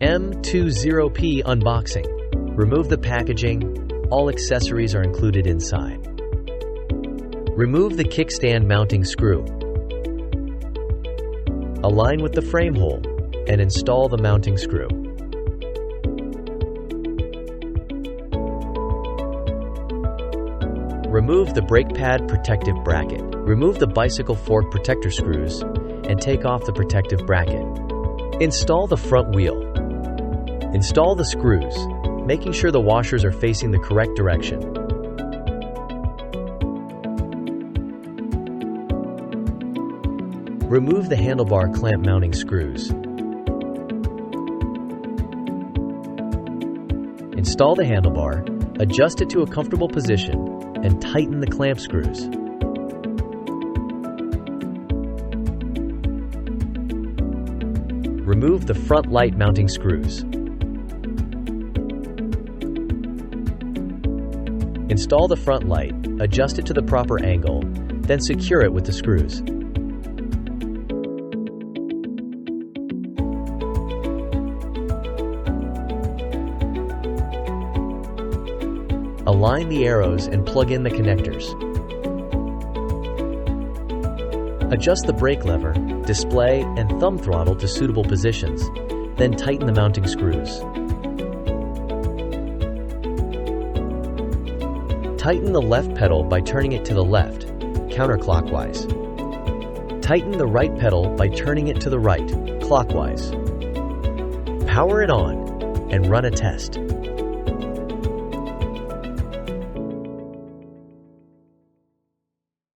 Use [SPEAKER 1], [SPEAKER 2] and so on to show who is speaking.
[SPEAKER 1] M20P unboxing. Remove the packaging. All accessories are included inside. Remove the kickstand mounting screw. Align with the frame hole and install the mounting screw. Remove the brake pad protective bracket. Remove the bicycle fork protector screws and take off the protective bracket. Install the front wheel. Install the screws, making sure the washers are facing the correct direction. Remove the handlebar clamp mounting screws. Install the handlebar, adjust it to a comfortable position, and tighten the clamp screws. Remove the front light mounting screws. Install the front light, adjust it to the proper angle, then secure it with the screws. Align the arrows and plug in the connectors. Adjust the brake lever, display, and thumb throttle to suitable positions, then tighten the mounting screws. Tighten the left pedal by turning it to the left, counterclockwise. Tighten the right pedal by turning it to the right, clockwise. Power it on and run a test.